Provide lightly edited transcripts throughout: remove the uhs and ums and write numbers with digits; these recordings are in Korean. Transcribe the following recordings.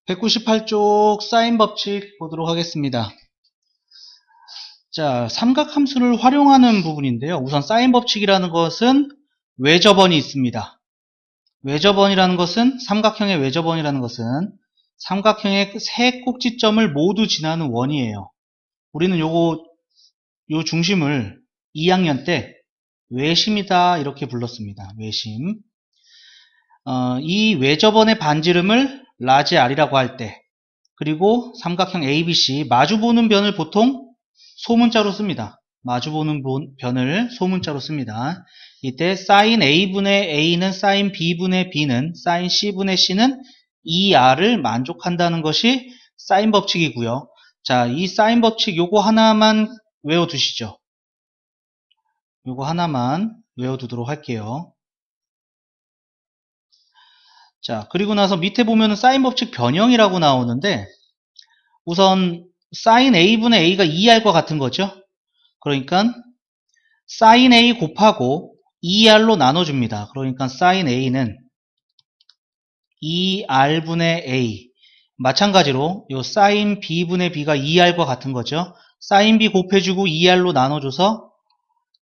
(198쪽) 사인 법칙 보도록 하겠습니다. 자, 삼각함수를 활용하는 부분인데요. 우선 사인 법칙이라는 것은 외접원이 있습니다. 외접원이라는 것은 삼각형의 외접원이라는 것은 삼각형의 세 꼭지점을 모두 지나는 원이에요. 우리는 요 중심을 2학년 때 외심이다 이렇게 불렀습니다. 외심. 이 외접원의 반지름을 라지 R이라고 할 때, 그리고 삼각형 ABC 마주보는 변을 보통 소문자로 씁니다. 마주보는 변을 소문자로 씁니다. 이때 sin A분의 A는 sin B분의 B는 sin C분의 C는 이 R을 만족한다는 것이 사인 법칙이고요. 자, 이 사인 법칙 요거 하나만 외워두시죠. 요거 하나만 외워두도록 할게요. 자, 그리고 나서 밑에 보면은 사인 법칙 변형이라고 나오는데, 우선 sin A분의 A가 2R과 같은 거죠. 그러니까 sin A 곱하고 2R로 나눠줍니다. 그러니까 sin A는 2R분의 A. 마찬가지로 요 sin B분의 B가 2R과 같은 거죠. sin B 곱해주고 2R로 나눠줘서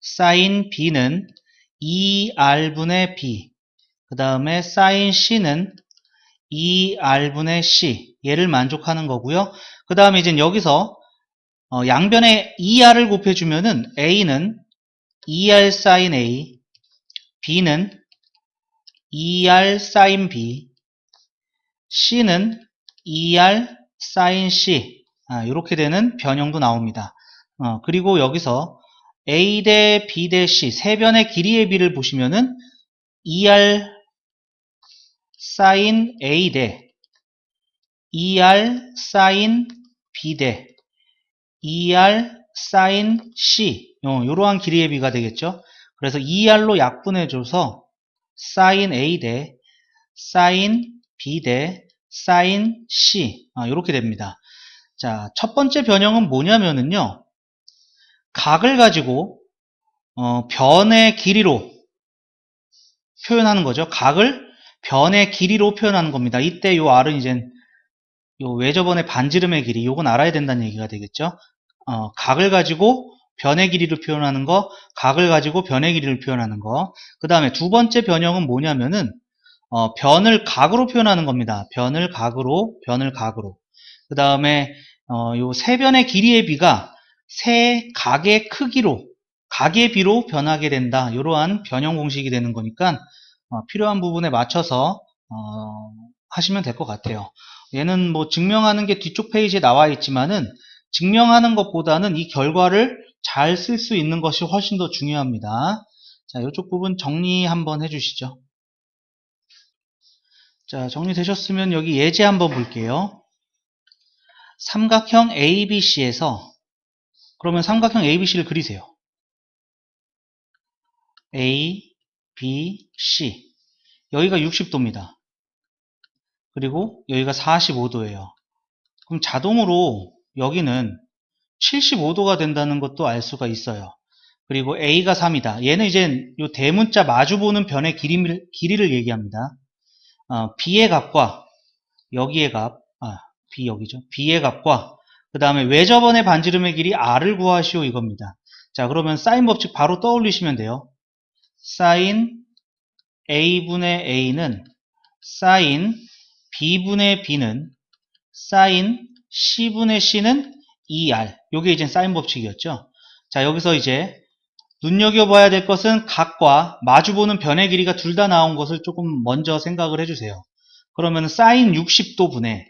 sin B는 2R분의 B. 그 다음에 sin C는 2R분의 C. 얘를 만족하는 거고요. 그 다음에 이제 여기서 양변에 2R을 곱해주면은 A는 2R sin A, B는 2R sin B, C는 2R sin C. 이렇게 되는 변형도 나옵니다. 그리고 여기서 A 대 B 대 C 세 변의 길이의 비를 보시면은 2R sin A 대 2R sin B 대 2R sin C, 이러한 길이의 비가 되겠죠. 그래서 2R로 약분해줘서 sin A 대 sin B 대 sin C, 이렇게 됩니다. 자, 첫 번째 변형은 뭐냐면은요, 각을 가지고 변의 길이로 표현하는 거죠. 각을 변의 길이로 표현하는 겁니다. 이때 요 R은 이제 요 외접원의 반지름의 길이, 요건 알아야 된다는 얘기가 되겠죠. 각을 가지고 변의 길이를 표현하는 거, 각을 가지고 변의 길이를 표현하는 거. 그 다음에 두 번째 변형은 뭐냐면은 변을 각으로 표현하는 겁니다. 변을 각으로. 그 다음에 요 세 변의 길이의 비가 세 각의 크기로, 각의 비로 변하게 된다. 이러한 변형 공식이 되는 거니까 필요한 부분에 맞춰서 하시면 될 것 같아요. 얘는 뭐 증명하는 게 뒤쪽 페이지에 나와 있지만은 증명하는 것보다는 이 결과를 잘 쓸 수 있는 것이 훨씬 더 중요합니다. 자, 이쪽 부분 정리 한번 해주시죠. 자, 정리되셨으면 여기 예제 한번 볼게요. 삼각형 ABC에서, 그러면 삼각형 ABC를 그리세요. A, B, C. 여기가 60도입니다. 그리고 여기가 45도예요. 그럼 자동으로 여기는 75도가 된다는 것도 알 수가 있어요. 그리고 A가 3이다. 얘는 이제 요 대문자 마주보는 변의 길이를 얘기합니다. B의 값과 여기의 값, B 여기죠. B의 값과 그 다음에 외접원의 반지름의 길이 R을 구하시오 이겁니다. 자, 그러면 사인 법칙 바로 떠올리시면 돼요. 사인 A분의 A는 사인 B분의 B는 사인 C분의 C는 2R. 요게 이제 사인 법칙이었죠. 자, 여기서 이제 눈여겨봐야 될 것은 각과 마주보는 변의 길이가 둘 다 나온 것을 조금 먼저 생각을 해주세요. 그러면 사인 60도 분의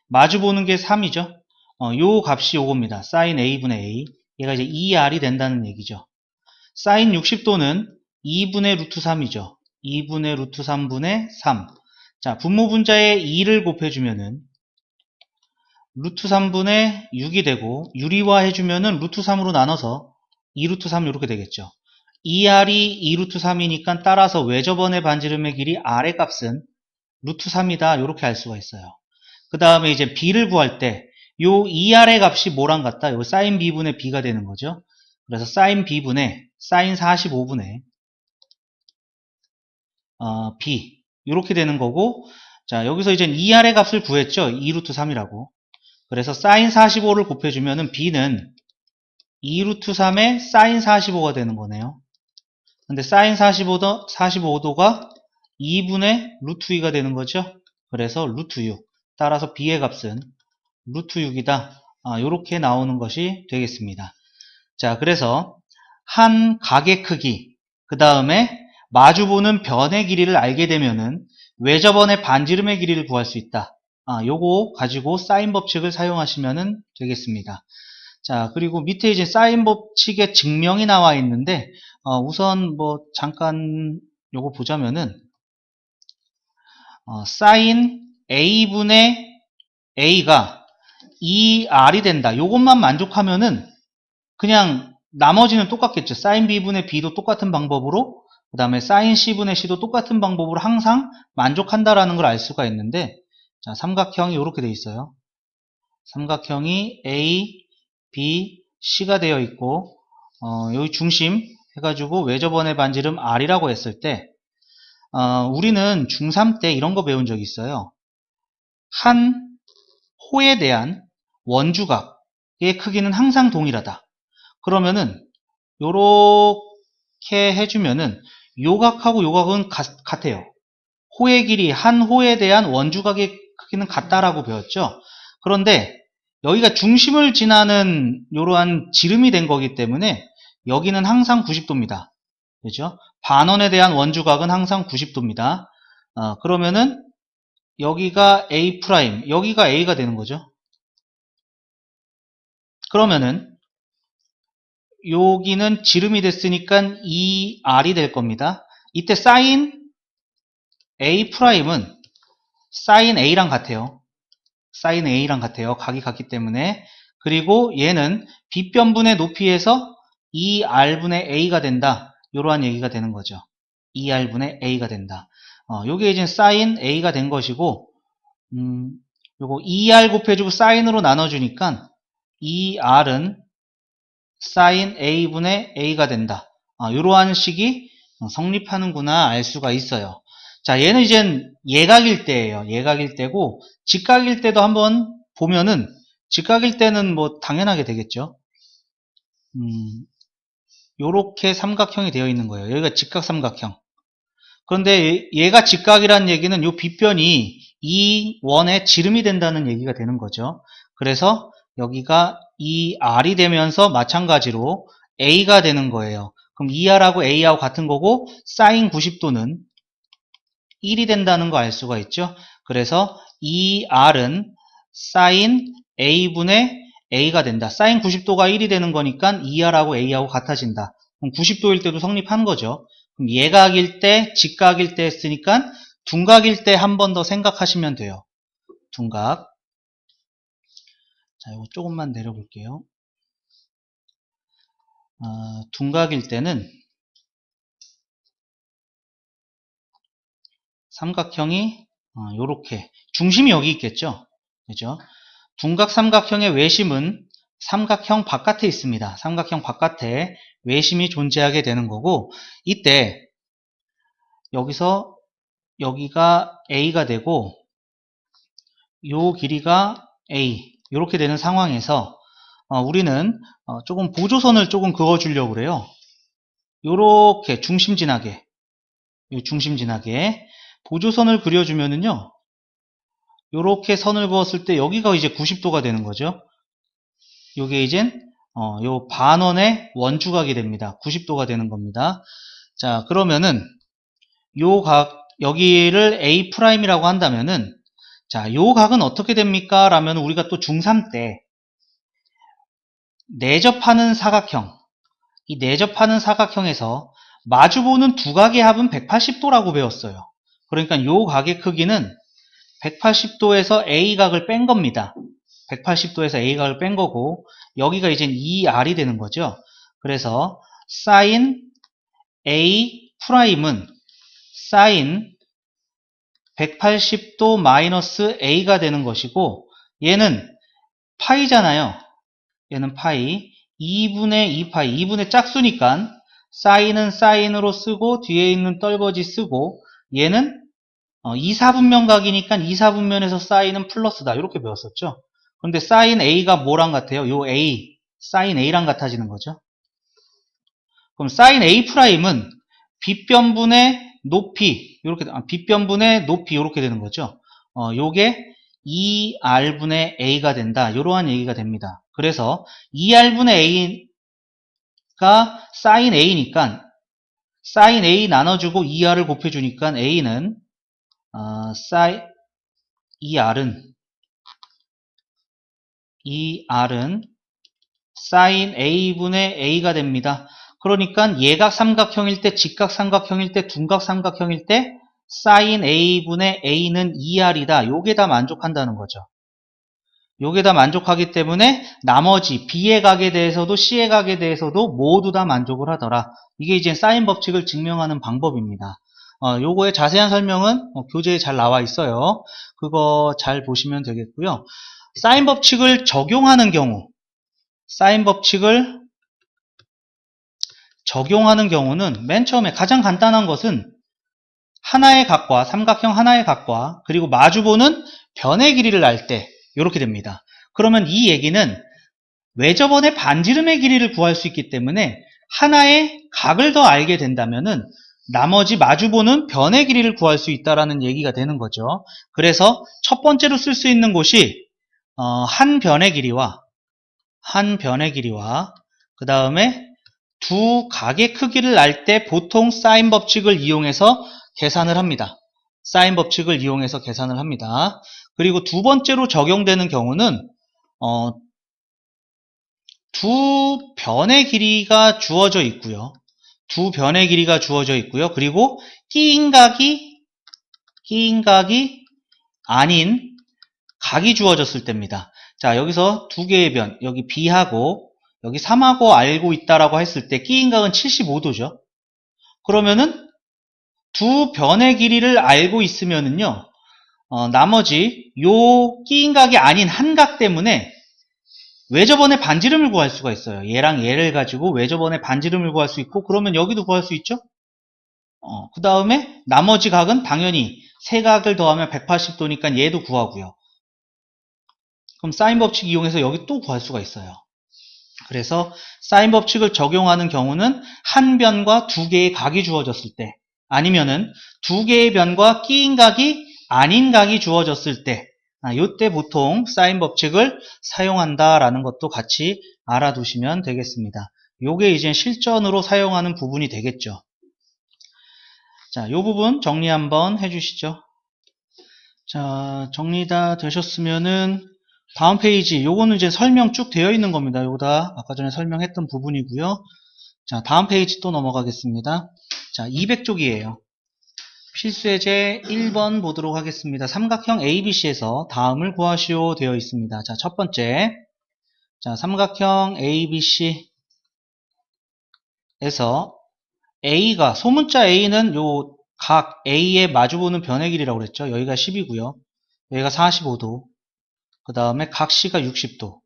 마주보는 게 3이죠. 요 값이 요겁니다. 사인 A분의 A. 얘가 이제 2R이 된다는 얘기죠. 사인 60도는 2분의 루트 3이죠. 2분의 루트 3분의 3. 자, 분모분자에 2를 곱해주면은 루트 3분의 6이 되고, 유리화 해주면은 루트 3으로 나눠서 2루트 3 이렇게 되겠죠. 2R이 2루트 3이니까 따라서 외접원의 반지름의 길이 R의 값은 루트 3이다. 이렇게 알 수가 있어요. 그 다음에 이제 B를 구할 때, 요 2R의 값이 뭐랑 같다? 요 사인 B분의 B가 되는 거죠. 그래서 사인 B분의, 사인 45분의 B 이렇게 되는 거고, 자 여기서 이제 2R의 값을 구했죠. 2루트 3이라고. 그래서 sin 45를 곱해주면은 B는 2루트 3의 sin 45가 되는 거네요. 근데 sin 45도가 2분의 루트 2가 되는 거죠. 그래서 루트 6. 따라서 B의 값은 루트 6이다. 이렇게 나오는 것이 되겠습니다. 자, 그래서 한 각의 크기, 그 다음에 마주보는 변의 길이를 알게 되면은 외접원의 반지름의 길이를 구할 수 있다. 요거 가지고 사인 법칙을 사용하시면 되겠습니다. 자, 그리고 밑에 이제 사인 법칙의 증명이 나와 있는데, 우선 뭐 잠깐 요거 보자면은, 사인 a분의 a가 2r이 된다. 요것만 만족하면은 그냥 나머지는 똑같겠죠. 사인 b분의 b도 똑같은 방법으로, 그 다음에 사인 c분의 c도 똑같은 방법으로 항상 만족한다라는 걸 알 수가 있는데, 자, 삼각형이 이렇게 돼 있어요. 삼각형이 A, B, C가 되어 있고, 여기 중심 해가지고 외접원의 반지름 R이라고 했을 때, 우리는 중3 때 이런 거 배운 적이 있어요. 한 호에 대한 원주각의 크기는 항상 동일하다. 그러면은 요렇게 해주면은 요각하고 요각은 같아요. 호의 길이, 한 호에 대한 원주각의 크기는 같다라고 배웠죠. 그런데 여기가 중심을 지나는 이러한 지름이 된 거기 때문에 여기는 항상 90도입니다. 그죠? 반원에 대한 원주각은 항상 90도입니다. 그러면은 여기가 A', 여기가 A가 되는 거죠. 그러면은 여기는 지름이 됐으니까 2R이 될 겁니다. 이때 사인 A'은 사인 A랑 같아요. 사인 A랑 같아요. 각이 같기 때문에. 그리고 얘는 빗변분의 높이에서 2R분의 A가 된다. 이러한 얘기가 되는 거죠. 2R분의 A가 된다. 요게 이제 사인 A가 된 것이고, 요거 2R 곱해주고 사인으로 나눠주니까 2R은 사인 A분의 A가 된다. 이러한 식이 성립하는구나 알 수가 있어요. 자, 얘는 이젠 예각일 때예요. 예각일 때고, 직각일 때도 한번 보면은, 직각일 때는 뭐 당연하게 되겠죠. 요렇게 삼각형이 되어 있는 거예요. 여기가 직각 삼각형. 그런데 얘가 직각이라는 얘기는 요 빗변이 이 원의 지름이 된다는 얘기가 되는 거죠. 그래서 여기가 이 R이 되면서 마찬가지로 A가 되는 거예요. 그럼 2R하고 A하고 같은 거고, 사인 90도는 1이 된다는 거 알 수가 있죠. 그래서 2R은 사인 A분의 A가 된다. 사인 90도가 1이 되는 거니까 2R하고 A하고 같아진다. 그럼 90도일 때도 성립한 거죠. 그럼 예각일 때, 직각일 때 했으니까 둔각일 때 한 번 더 생각하시면 돼요. 둔각. 자, 이거 조금만 내려볼게요. 둔각일 때는 삼각형이 요렇게 중심이 여기 있겠죠. 그죠? 둔각 삼각형의 외심은 삼각형 바깥에 있습니다. 삼각형 바깥에 외심이 존재하게 되는 거고, 이때 여기서 여기가 A가 되고 요 길이가 A 이렇게 되는 상황에서 우리는 조금 보조선을 조금 그어 주려고 그래요. 요렇게 중심진하게 보조선을 그려주면은요, 요렇게 선을 그었을 때 여기가 이제 90도가 되는 거죠. 요게 이젠 요 반원의 원주각이 됩니다. 90도가 되는 겁니다. 자, 그러면은 요 각 여기를 A'이라고 한다면은, 자, 요 각은 어떻게 됩니까? 라면 우리가 또 중3 때 내접하는 사각형, 이 내접하는 사각형에서 마주보는 두 각의 합은 180도라고 배웠어요. 그러니까 요 각의 크기는 180도에서 A각을 pen 겁니다. 180도에서 A각을 뺀 거고, 여기가 이제 2R이 되는 거죠. 그래서 sin A'은 sin 180도 마이너스 A가 되는 것이고, 얘는 파이잖아요. 얘는 파이. 2분의 2파이. 2분의 짝수니까 사인은 사인으로 쓰고 뒤에 있는 떨거지 쓰고, 얘는 2, 4분면각이니까 2, 4분면에서 사인은 플러스다. 이렇게 배웠었죠. 그런데 사인 A가 뭐랑 같아요? 요 A, 사인 A랑 같아지는 거죠. 그럼 사인 A 프라임은 빗변분의 높이, 이렇게, 빗변분의 높이, 이렇게 되는 거죠. 요게 2R분의 A가 된다. 이러한 얘기가 됩니다. 그래서 2R분의 A가 사인 A니까, 사인 A 나눠주고 2R을 곱해주니까 A는, 사인, 2R은 사인 A분의 A가 됩니다. 그러니까 예각 삼각형일 때, 직각 삼각형일 때, 둔각 삼각형일 때 사인 A분의 A는 2R이다. 요게 다 만족한다는 거죠. 요게 다 만족하기 때문에 나머지 B의 각에 대해서도 C의 각에 대해서도 모두 다 만족을 하더라. 이게 이제 사인 법칙을 증명하는 방법입니다. 요거의 자세한 설명은 교재에 잘 나와 있어요. 그거 잘 보시면 되겠고요. 사인 법칙을 적용하는 경우, 사인 법칙을 적용하는 경우는 맨 처음에 가장 간단한 것은 하나의 각과 삼각형 하나의 각과 그리고 마주보는 변의 길이를 알 때 이렇게 됩니다. 그러면 이 얘기는 외접원의 반지름의 길이를 구할 수 있기 때문에 하나의 각을 더 알게 된다면은 나머지 마주보는 변의 길이를 구할 수 있다라는 얘기가 되는 거죠. 그래서 첫 번째로 쓸 수 있는 곳이 한 변의 길이와 그 다음에 두 각의 크기를 알 때 보통 사인 법칙을 이용해서 계산을 합니다. 사인 법칙을 이용해서 계산을 합니다. 그리고 두 번째로 적용되는 경우는 두 변의 길이가 주어져 있고요. 두 변의 길이가 주어져 있고요. 그리고 끼인 각이 아닌 각이 주어졌을 때입니다. 자, 여기서 두 개의 변, 여기 B하고 여기 3하고 알고 있다라고 했을 때 끼인 각은 75도죠. 그러면은 두 변의 길이를 알고 있으면은요, 나머지 요 끼인 각이 아닌 한 각 때문에 외접원의 반지름을 구할 수가 있어요. 얘랑 얘를 가지고 외접원의 반지름을 구할 수 있고, 그러면 여기도 구할 수 있죠? 그 다음에 나머지 각은 당연히 세 각을 더하면 180도니까 얘도 구하고요. 그럼 사인 법칙 이용해서 여기 또 구할 수가 있어요. 그래서 사인 법칙을 적용하는 경우는 한 변과 두 개의 각이 주어졌을 때, 아니면은 두 개의 변과 끼인 각이 아닌 각이 주어졌을 때, 이때 보통 사인 법칙을 사용한다라는 것도 같이 알아두시면 되겠습니다. 요게 이제 실전으로 사용하는 부분이 되겠죠. 자, 요 부분 정리 한번 해주시죠. 자, 정리 다 되셨으면은 다음 페이지, 요거는 이제 설명 쭉 되어 있는 겁니다. 요거 다 아까 전에 설명했던 부분이고요. 자, 다음 페이지 또 넘어가겠습니다. 자, 200쪽이에요. 필수예제 1번 보도록 하겠습니다. 삼각형 ABC에서 다음을 구하시오 되어 있습니다. 자, 첫 번째. 자, 삼각형 ABC에서 A가, 소문자 A는 요 각 A에 마주보는 변의 길이라고 그랬죠. 여기가 10이고요. 여기가 45도. 그 다음에 각 C가 60도.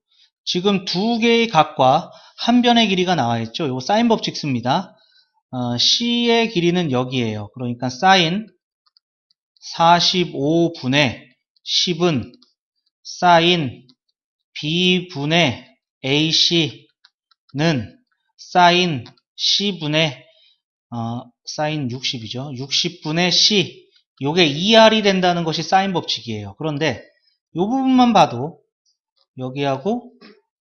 지금 두 개의 각과 한 변의 길이가 나와 있죠. 요 사인 법칙 씁니다. C의 길이는 여기에요. 그러니까 사인 45분의 10은 사인 B분의 AC는 사인 C분의 사인 60이죠. 60분의 C. 요게 2R이 된다는 것이 사인 법칙이에요. 그런데 요 부분만 봐도 여기하고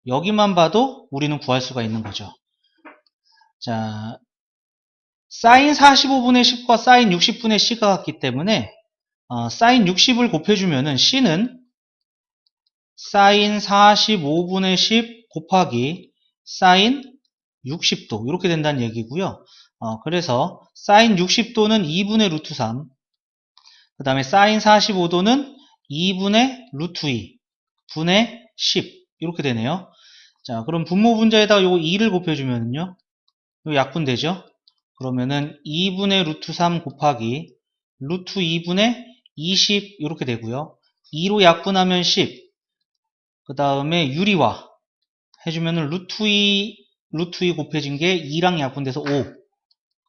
여기만 봐도 우리는 구할 수가 있는 거죠. 자, 사인 45분의 10과 사인 60분의 C가 같기 때문에 사인 60을 곱해주면은 C는 사인 45분의 10 곱하기 사인 60도 이렇게 된다는 얘기고요. 그래서 사인 60도는 2분의 루트 3, 그 다음에 사인 45도는 2분의 루트 2 분의 10 이렇게 되네요. 자, 그럼 분모 분자에다가 요 2를 곱해주면요, 요 약분되죠. 그러면은 2분의 루트 3 곱하기 루트 2분의 20 이렇게 되고요. 2로 약분하면 10, 그 다음에 유리화 해주면은 루트 2 곱해진 게 2랑 약분돼서 5.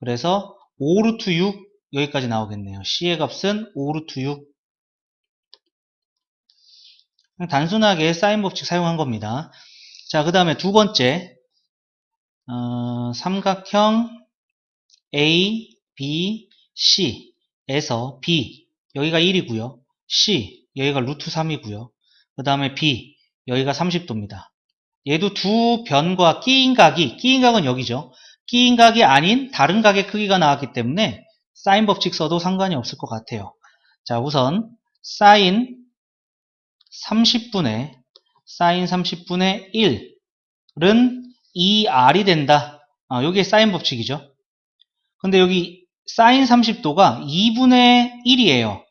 그래서 5 루트 6 여기까지 나오겠네요. C의 값은 5루트 6. 단순하게 사인 법칙 사용한 겁니다. 자, 그 다음에 두 번째, 삼각형 A, B, C에서 B, 여기가 1이고요. C, 여기가 루트 3이고요. 그 다음에 B, 여기가 30도입니다. 얘도 두 변과 끼인 각은 여기죠. 끼인 각이 아닌 다른 각의 크기가 나왔기 때문에 사인 법칙 써도 상관이 없을 것 같아요. 자, 우선 사인 30분의 1은 2R이 된다. 요게 사인 법칙이죠. 근데 여기 사인 30도가 2분의 1이에요.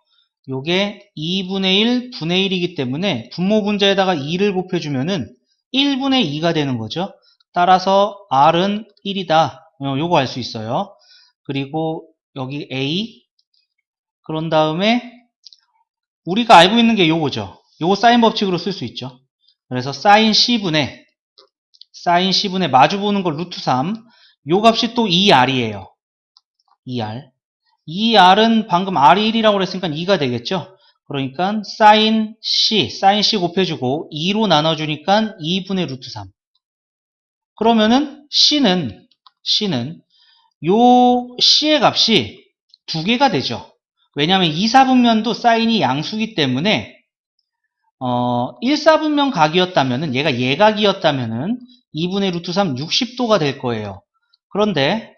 요게 2분의 1, 분의 1이기 때문에 분모 분자에다가 2를 곱해주면은 1분의 2가 되는 거죠. 따라서 R은 1이다. 요거 알 수 있어요. 그리고 여기 A. 그런 다음에 우리가 알고 있는 게 요거죠. 요거 사인 법칙으로 쓸 수 있죠. 그래서 사인 C분의 마주보는 거 루트 3. 요 값이 또 2R이에요. 2R. 2R은 방금 R이 1이라고 그랬으니까 2가 되겠죠? 그러니까 사인 C 곱해주고 2로 나눠주니까 2분의 루트 3. 그러면은 C는 요 C의 값이 두 개가 되죠. 왜냐하면 2사분면도 사인이 양수기 때문에 1사분면 각이었다면은 얘가 예각이었다면은 2분의 루트 3 60도가 될 거예요. 그런데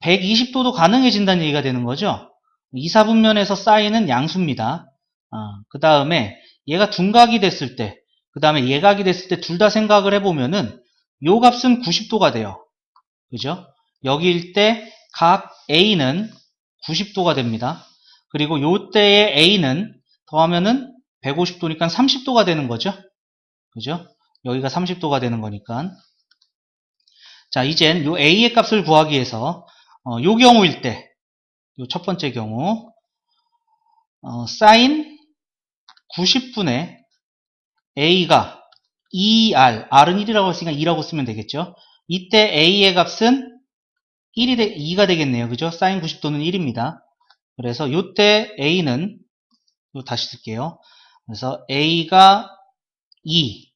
120도도 가능해진다는 얘기가 되는 거죠. 2사분면에서 사인은 양수입니다. 그 다음에 얘가 둔각이 됐을 때, 그 다음에 예각이 됐을 때 둘 다 생각을 해보면은 요 값은 90도가 돼요. 그죠? 여기일 때 각 A는 90도가 됩니다. 그리고 요 때의 A는 더하면은 150도니까 30도가 되는 거죠. 그죠? 여기가 30도가 되는 거니까. 자, 이젠 요 A의 값을 구하기 위해서 요 경우일 때, 요 첫 번째 경우 사인 90분의 A가 2R, R은 1이라고 했으니까 2라고 쓰면 되겠죠. 이때 A의 값은 2가 되겠네요. 그죠? 사인 90도는 1입니다. 그래서 요때 A는 다시 쓸게요. 그래서 A가 2,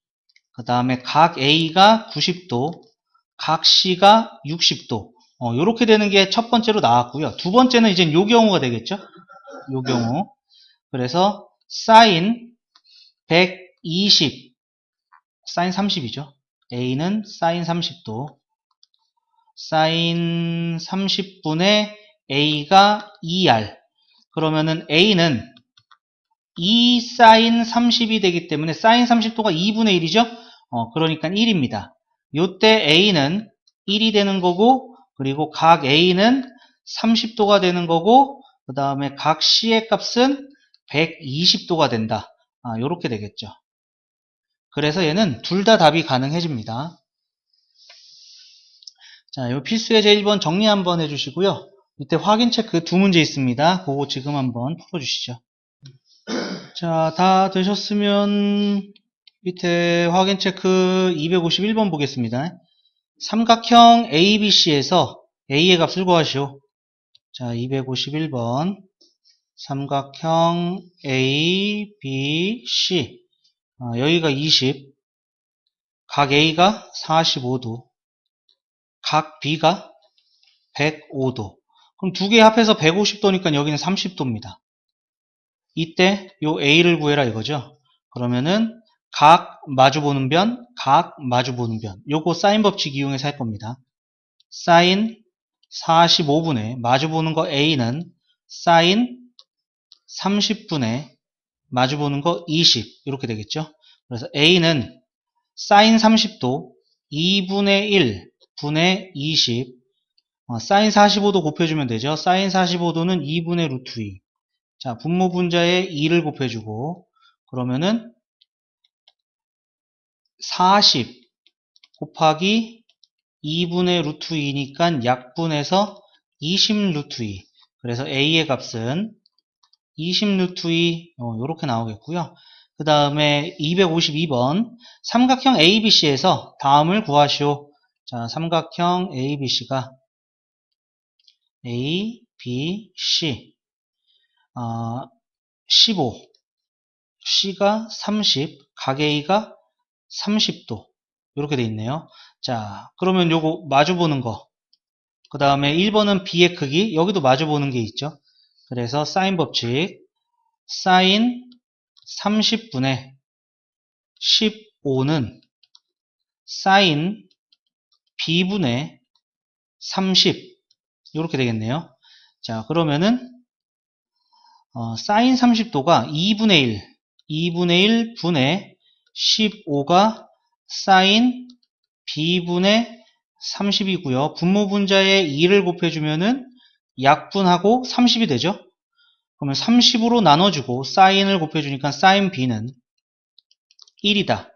그 다음에 각 A가 90도, 각 C가 60도. 요렇게 되는 게 첫 번째로 나왔고요. 두 번째는 이제 요 경우가 되겠죠? 요 경우. 그래서 사인 120, 사인 30이죠. A는 사인 30도, 사인 30분의 A가 2R. 그러면은 A는 2 사인 30이 되기 때문에 사인 30도가 2분의 1이죠? 그러니까 1입니다. 요때 A는 1이 되는 거고, 그리고 각 A는 30도가 되는 거고, 그 다음에 각 C의 값은 120도가 된다. 요렇게 되겠죠. 그래서 얘는 둘 다 답이 가능해집니다. 자, 요 필수의 제1번 정리 한번 해주시고요. 밑에 확인 체크 두 문제 있습니다. 그거 지금 한번 풀어주시죠. 자, 다 되셨으면 밑에 확인 체크 251번 보겠습니다. 삼각형 ABC에서 A의 값을 구하시오. 자, 251번 삼각형 ABC 여기가 20, 각 A가 45도, 각 B가 105도. 그럼 두 개 합해서 150도니까 여기는 30도입니다. 이때 요 A를 구해라 이거죠. 그러면은 각 마주보는 변, 각 마주보는 변. 요거 사인 법칙 이용해서 할 겁니다. 사인 45분의 마주보는 거 A는 사인 30분의 마주보는 거 20 이렇게 되겠죠. 그래서 A는 사인 30도 2분의 1 분의 20 사인 45도 곱해주면 되죠. 사인 45도는 2분의 루트 2. 자, 분모 분자에 2를 곱해주고 그러면은 40 곱하기 2분의 루트 2니까 약분해서 20 루트 2. 그래서 A의 값은 20 루트 2 이렇게 나오겠고요. 그 다음에 252번 삼각형 ABC에서 다음을 구하시오. 자, 삼각형 ABC가 A, B, C 15, C가 30, 각 A가 30도. 이렇게 돼 있네요. 자, 그러면 요거 마주보는 거. 그 다음에 1번은 B의 크기. 여기도 마주보는 게 있죠. 그래서 사인 법칙. 사인 30분의 15는 사인 B분의 30. 이렇게 되겠네요. 자, 그러면은 사인 30도가 2분의 1 분의 15가 사인 B분의 30이고요. 분모 분자에 2를 곱해주면은 약분하고 30이 되죠. 그러면 30으로 나눠주고 사인을 곱해주니까 사인 B는 1이다.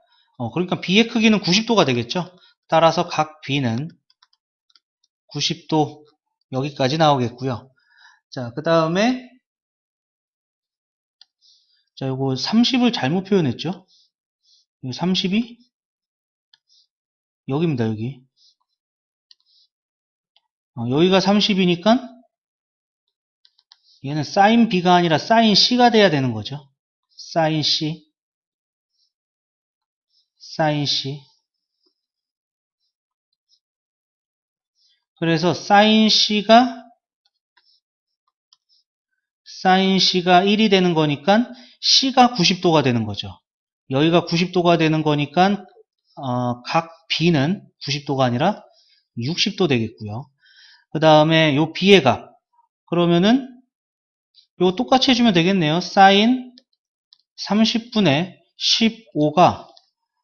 그러니까 B의 크기는 90도가 되겠죠. 따라서 각 B는 90도 여기까지 나오겠고요. 자, 그 다음에 자, 요거 30을 잘못 표현했죠. 30이 여기입니다. 여기. 여기가 30이니까 얘는 사인 B가 아니라 사인 C가 돼야 되는 거죠. 사인 C. 사인 C. 그래서 사인 C가 1이 되는 거니까 C가 90도가 되는 거죠. 여기가 90도가 되는 거니까 각 B는 90도가 아니라 60도 되겠고요. 그 다음에 요 B의 값. 그러면은 요 똑같이 해주면 되겠네요. 사인 30분의 15가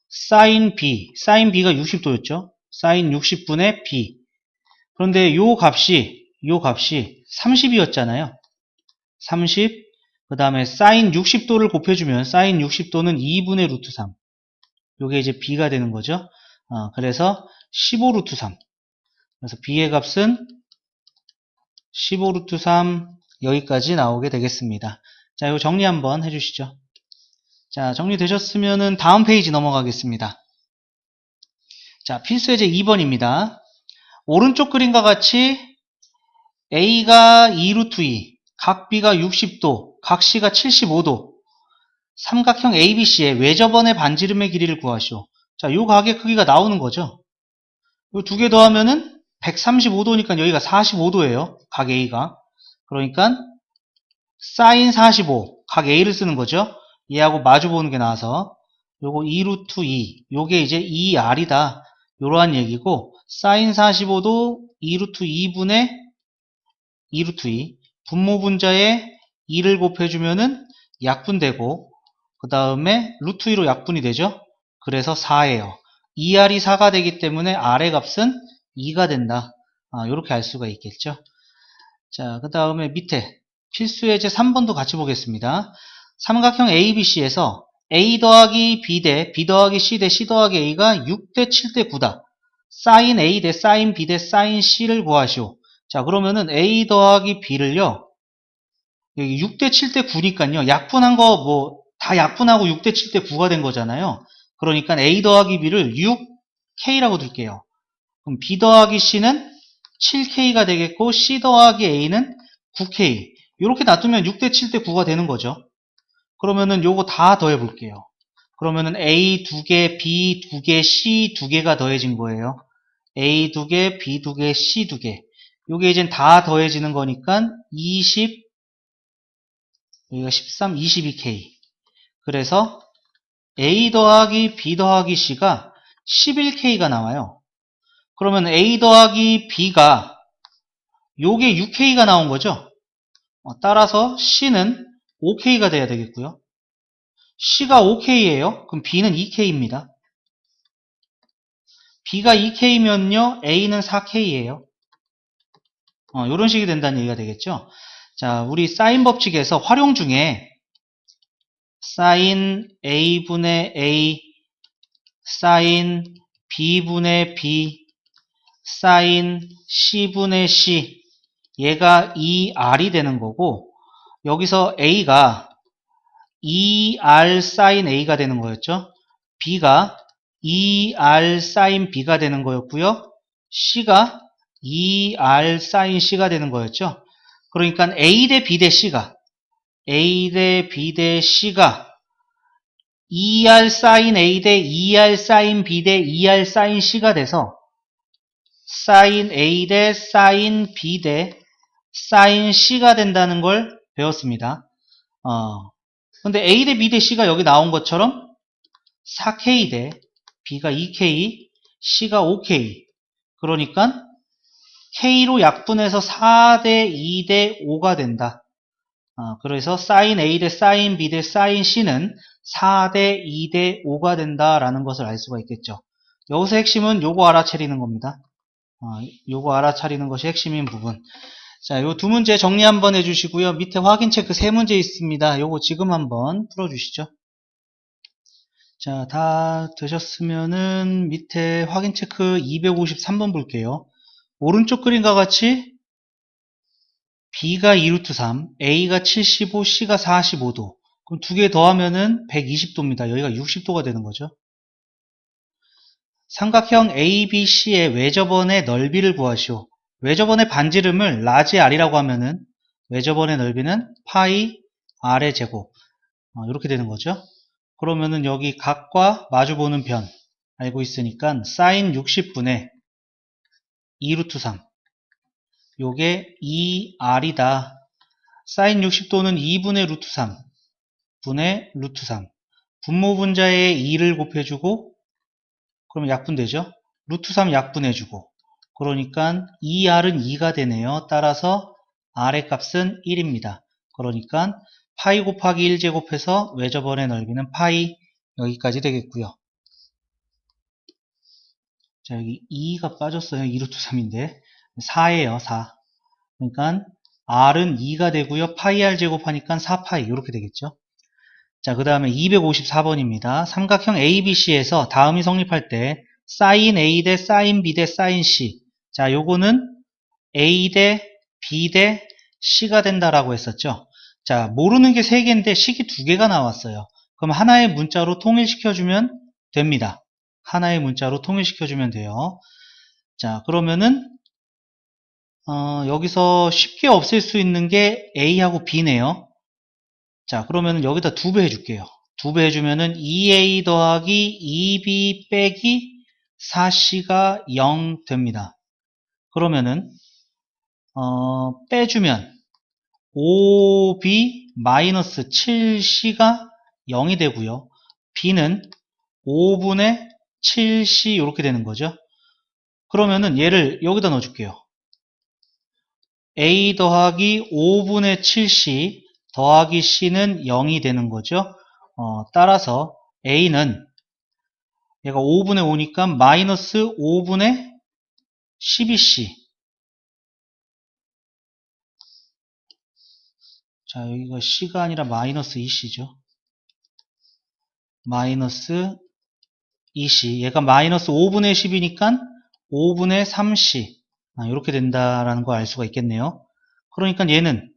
사인 B가 60도였죠. 사인 60분의 B. 그런데 요 값이 30이었잖아요. 30. 그 다음에 사인 60도를 곱해주면 사인 60도는 2분의 루트 3. 요게 이제 B가 되는 거죠. 그래서 15 루트 3. 그래서 B의 값은 15 루트 3 여기까지 나오게 되겠습니다. 자, 요 정리 한번 해주시죠. 자, 정리되셨으면은 다음 페이지 넘어가겠습니다. 자, 필수 예제 2번입니다. 오른쪽 그림과 같이 A가 2루트 2, 각 B가 60도, 각 C가 75도, 삼각형 ABC의 외접원의 반지름의 길이를 구하시오. 자, 요 각의 크기가 나오는 거죠. 요 두 개 더하면은 135도니까 여기가 45도예요. 각 A가. 그러니까 사인 45, 각 A를 쓰는 거죠. 얘하고 마주 보는 게 나와서 요거 2루트 2, 요게 이제 2R이다. 요러한 얘기고 사인 45도 2루트 2분의 2루트 2, 분모 분자에 2를 곱해주면은 약분되고 그 다음에 루트 2로 약분이 되죠. 그래서 4예요. 2R이 4가 되기 때문에 R의 값은 2가 된다. 이렇게 알 수가 있겠죠. 자, 그 다음에 밑에 필수 예제 3번도 같이 보겠습니다. 삼각형 ABC에서 A 더하기 B 대 B 더하기 C 대 C 더하기 A가 6대 7대 9다. 사인 A 대 사인 B 대 사인 C를 구하시오. 자, 그러면은 A 더하기 B를요. 여기 6대 7대 9니까요. 약분한 거 다 약분하고 6대 7대 9가 된 거잖아요. 그러니까 A 더하기 B를 6K라고 둘게요. 그럼 B 더하기 C는 7K가 되겠고 C 더하기 A는 9K. 이렇게 놔두면 6대 7대 9가 되는 거죠. 그러면은 요거 다 더해 볼게요. 그러면은 A 2개, B 2개, C 2개가 더해진 거예요. A 2개, B 2개, C 2개. 요게 이젠 다 더해지는 거니까 20, 여기가 13, 22K. 그래서 A 더하기 B 더하기 C가 11K가 나와요. 그러면 A 더하기 B가 요게 6K가 나온 거죠. 따라서 C는 5K가 돼야 되겠고요. C가 5K예요. 그럼 B는 2K입니다. B가 2K면요, A는 4K예요. 이런 식이 된다는 얘기가 되겠죠. 자, 우리 사인 법칙에서 활용 중에 사인 A분의 A, 사인 B분의 B, 사인 C분의 C, 얘가 2R이 되는 거고, 여기서 A가 2R 사인 A가 되는 거였죠. B가 2R 사인 B가 되는 거였고요. C가 2R 사인 C가 되는 거였죠. 그러니까 A 대 B 대 C가 A 대 B 대 C가 2R 사인 A 대 2R 사인 B 대 2R 사인 C가 돼서 사인 A 대 사인 B 대 사인 C가 된다는 걸 배웠습니다. 근데 A 대 B 대 C가 여기 나온 것처럼 4K 대 B가 2K, C가 5K. 그러니까 K로 약분해서 4 대 2 대 5가 된다. 그래서 사인 A 대 사인 B 대 사인 C는 4 대 2 대 5가 된다라는 것을 알 수가 있겠죠. 여기서 핵심은 요거 알아차리는 겁니다. 요거 알아차리는 것이 핵심인 부분. 자, 요 두 문제 정리 한번 해주시고요. 밑에 확인 체크 세 문제 있습니다. 요거 지금 한번 풀어주시죠. 자, 다 되셨으면은 밑에 확인 체크 253번 볼게요. 오른쪽 그림과 같이 B가 2루트 3, A가 75, C가 45도. 그럼 두 개 더하면은 120도입니다. 여기가 60도가 되는 거죠. 삼각형 ABC의 외접원의 넓이를 구하시오. 외접원의 반지름을 라지 R이라고 하면은 외접원의 넓이는 파이 R의 제곱. 이렇게 되는 거죠. 그러면은 여기 각과 마주보는 변 알고 있으니까 사인 60분의 2루트 3. 요게 2R이다. 사인 60도는 2분의 루트 3 분의 루트 3. 분모 분자에 2를 곱해주고 그러면 약분되죠. 루트 3 약분해주고 그러니까 2R은 2가 되네요. 따라서 R의 값은 1입니다. 그러니까 파이 곱하기 1제곱해서 외접원의 넓이는 파이 여기까지 되겠고요. 자, 여기 2가 빠졌어요. 2루트 3인데 4예요. 4. 그러니까 R은 2가 되고요. 파이 R 제곱하니까 4파이 이렇게 되겠죠. 자, 그 다음에 254번입니다. 삼각형 ABC에서 다음이 성립할 때 사인 A 대 사인 B 대 사인 C. 자, 요거는 A 대 B 대 C가 된다라고 했었죠. 자, 모르는 게 3개인데 식이 2개가 나왔어요. 그럼 하나의 문자로 통일시켜주면 됩니다. 하나의 문자로 통일시켜주면 돼요. 자, 그러면은 여기서 쉽게 없앨 수 있는 게 A하고 B네요. 자, 그러면 여기다 2배 해줄게요. 2배 해주면은 2A 더하기 2B 빼기 4C가 0 됩니다. 그러면은 빼주면 5B 마이너스 7C가 0이 되고요. B는 5분의 7C 이렇게 되는 거죠. 그러면은 얘를 여기다 넣어줄게요. A 더하기 5분의 7C 더하기 C는 0이 되는 거죠. 따라서 A는 얘가 5분의 5니까 마이너스 5분의 12C. 자, 여기가 C가 아니라 마이너스 2C죠. 마이너스 2C. 얘가 마이너스 5분의 10이니까 5분의 3C. 이렇게 된다라는 걸 알 수가 있겠네요. 그러니까 얘는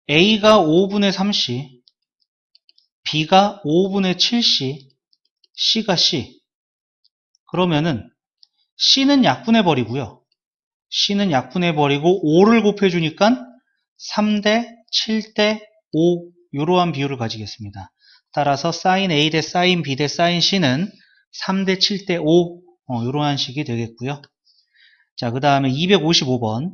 A가 5분의 3C, B가 5분의 7C, C가 C. 그러면은 C는 약분해버리고요. C는 약분해버리고 5를 곱해주니까 3대 7대 5 이러한 비율을 가지겠습니다. 따라서 sin A 대 sin B 대 sin C는 3대 7대 5 이러한 식이 되겠고요. 자, 그 다음에 255번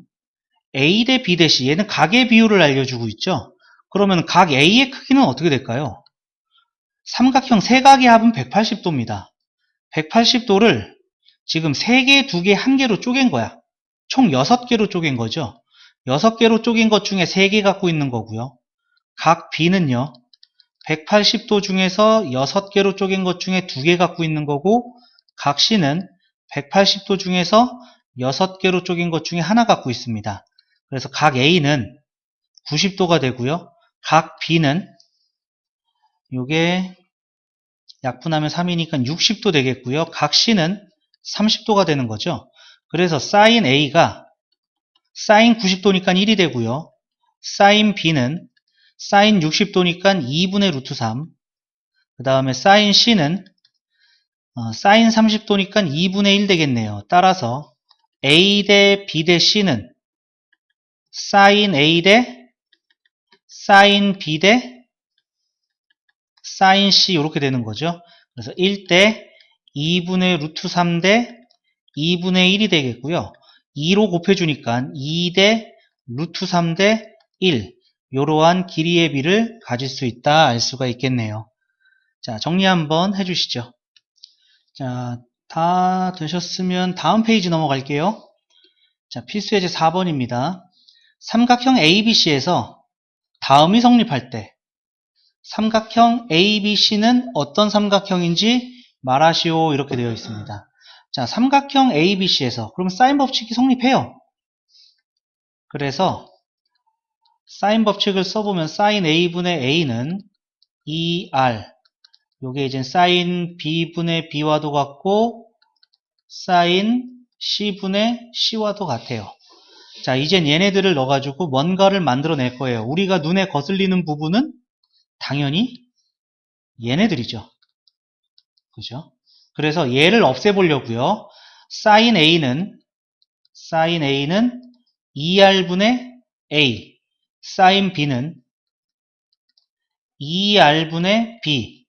A 대 B 대 C 얘는 각의 비율을 알려주고 있죠. 그러면 각 A의 크기는 어떻게 될까요? 삼각형 세각의 합은 180도입니다. 180도를 지금 3개, 2개, 1개로 쪼갠 거야. 총 6개로 쪼갠 거죠. 6개로 쪼갠 것 중에 3개 갖고 있는 거고요. 각 B는요. 180도 중에서 6개로 쪼갠 것 중에 2개 갖고 있는 거고 각 C는 180도 중에서 6개로 쪼갠 것 중에 하나 갖고 있습니다. 그래서 각 A는 90도가 되고요. 각 B는 요게 약분하면 3이니까 60도 되겠고요. 각 C는 30도가 되는 거죠. 그래서 sin A가 sin 90도니까 1이 되고요. sin B는 sin 60도니까 2분의 루트 3. 그 다음에 sin C는 sin 30도니까 2분의 1 되겠네요. 따라서 A 대 B 대 C는 sin A 대 사인 B 대 사인 C 이렇게 되는 거죠. 그래서 1대 2분의 루트 3 대 2분의 1이 되겠고요. 2로 곱해주니까 2 대 루트 3 대 1 이러한 길이의 비를 가질 수 있다 알 수가 있겠네요. 자, 정리 한번 해주시죠. 자, 다 되셨으면 다음 페이지 넘어갈게요. 자, 필수예제 4번입니다. 삼각형 ABC에서 다음이 성립할 때 삼각형 ABC는 어떤 삼각형인지 말하시오 이렇게 되어 있습니다. 자, 삼각형 ABC에서 그럼 사인 법칙이 성립해요. 그래서 사인 법칙을 써보면 사인 A분의 A는 2R 요게 이제 사인 B분의 B와도 같고 사인 C분의 C와도 같아요. 자, 이젠 얘네들을 넣어가지고 뭔가를 만들어낼 거예요. 우리가 눈에 거슬리는 부분은 당연히 얘네들이죠. 그죠? 그래서 얘를 없애보려고요. 사인 A는 2R분의 A, 사인 B는 2R분의 B,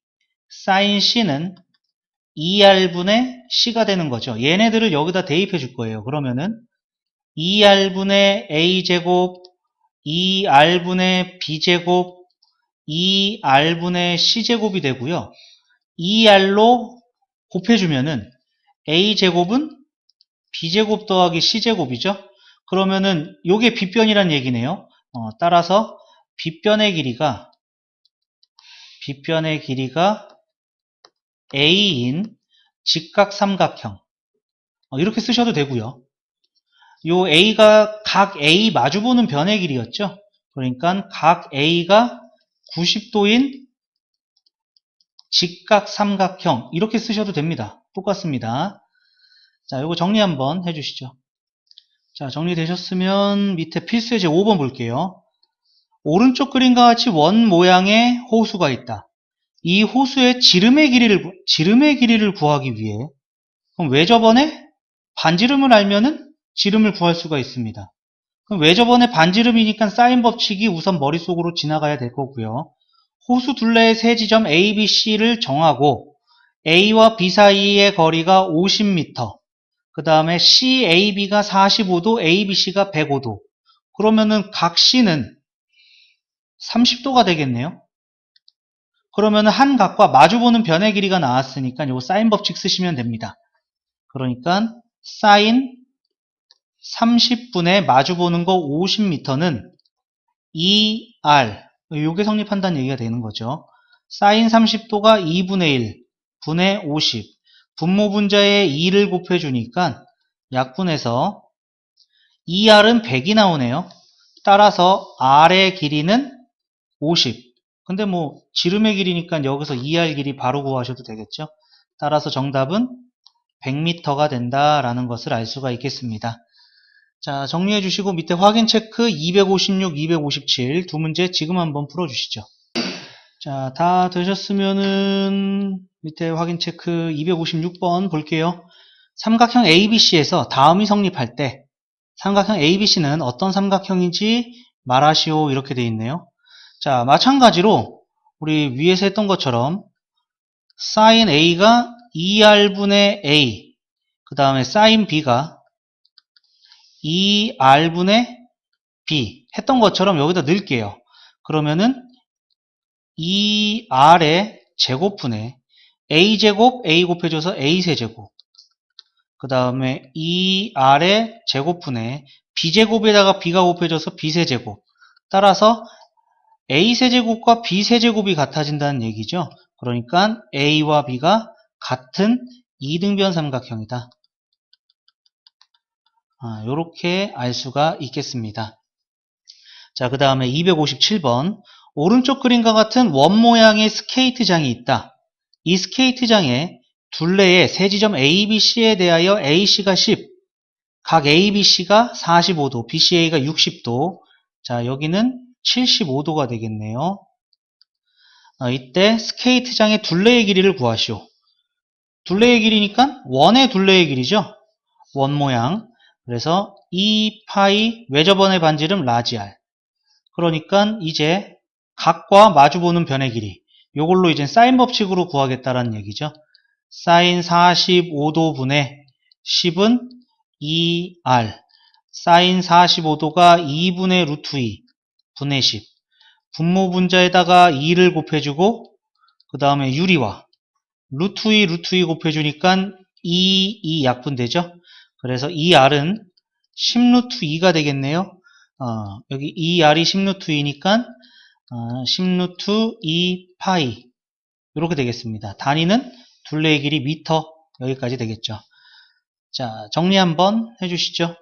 사인 C는 2R분의 C가 되는 거죠. 얘네들을 여기다 대입해 줄 거예요. 그러면은 2R분의 A제곱, 2R분의 B제곱, 2R분의 C제곱이 되고요. 2R로 곱해주면은 A제곱은 B제곱 더하기 C제곱이죠. 그러면은 요게 빗변이란 얘기네요. 따라서 빗변의 길이가 A인 직각삼각형 이렇게 쓰셔도 되고요. 요 A가 각 A 마주보는 변의 길이였죠. 그러니까 각 A가 90도인 직각삼각형 이렇게 쓰셔도 됩니다. 똑같습니다. 자, 요거 정리 한번 해주시죠. 자, 정리되셨으면 밑에 필수예제 5번 볼게요. 오른쪽 그림과 같이 원 모양의 호수가 있다. 이 호수의 지름의 길이를 구하기 위해 그럼 외접원의 반지름을 알면은 지름을 구할 수가 있습니다. 그럼 외접원의 반지름이니까 사인 법칙이 우선 머릿속으로 지나가야 될 거고요. 호수 둘레의 세 지점 A, B, C를 정하고 A와 B 사이의 거리가 50m, 그 다음에 C, A, B가 45도, A, B, C가 105도. 그러면은 각 C는 30도가 되겠네요. 그러면은 한 각과 마주보는 변의 길이가 나왔으니까 요 사인 법칙 쓰시면 됩니다. 그러니까 사인 30분의 마주보는 거 50m는 2R 요게 성립한다는 얘기가 되는 거죠. 사인 30도가 2분의 1 분의 50 분모 분자에 2를 곱해주니까 약분해서 2R은 100이 나오네요. 따라서 R의 길이는 50. 근데 뭐 지름의 길이니까 여기서 2R 길이 바로 구하셔도 되겠죠. 따라서 정답은 100m가 된다라는 것을 알 수가 있겠습니다. 자, 정리해 주시고 밑에 확인 체크 256, 257 두 문제 지금 한번 풀어 주시죠. 자, 다 되셨으면은 밑에 확인 체크 256번 볼게요. 삼각형 ABC에서 다음이 성립할 때 삼각형 ABC는 어떤 삼각형인지 말하시오 이렇게 되어 있네요. 자, 마찬가지로 우리 위에서 했던 것처럼 sin A가 2R분의 A, 그 다음에 sin B가 2R분의 B 했던 것처럼 여기다 넣을게요. 그러면은 2R의 제곱분의 A제곱 A 곱해줘서 A세제곱, 그 다음에 2R의 제곱분의 B제곱에다가 B가 곱해져서 B세제곱. 따라서 A세제곱과 B세제곱이 같아진다는 얘기죠. 그러니까 A와 B가 같은 이등변 삼각형이다. 요렇게 알 수가 있겠습니다. 자, 그 다음에 257번. 오른쪽 그림과 같은 원 모양의 스케이트장이 있다. 이 스케이트장에 둘레의 세 지점 A, B, C에 대하여 AC가 10, 각 A, B, C가 45도, BCA가 60도. 자, 여기는 75도가 되겠네요. 이때 스케이트장의 둘레의 길이를 구하시오. 둘레의 길이니까 원의 둘레의 길이죠. 원 모양. 그래서 2파이 외접원의 반지름 라지 R. 그러니까 이제 각과 마주보는 변의 길이. 요걸로 이제 사인 법칙으로 구하겠다라는 얘기죠. 사인 45도분의 10은 2r. 사인 45도가 2분의 루트 2 분의 10. 분모 분자에다가 2를 곱해주고 그 다음에 유리와 루트 2 곱해주니까 2 약분되죠. 그래서 2r은 10루트 2가 되겠네요. 여기 2r이 10루트 2니까 10루트 2 파이 이렇게 되겠습니다. 단위는 둘레의 길이 미터 여기까지 되겠죠. 자, 정리 한번 해주시죠.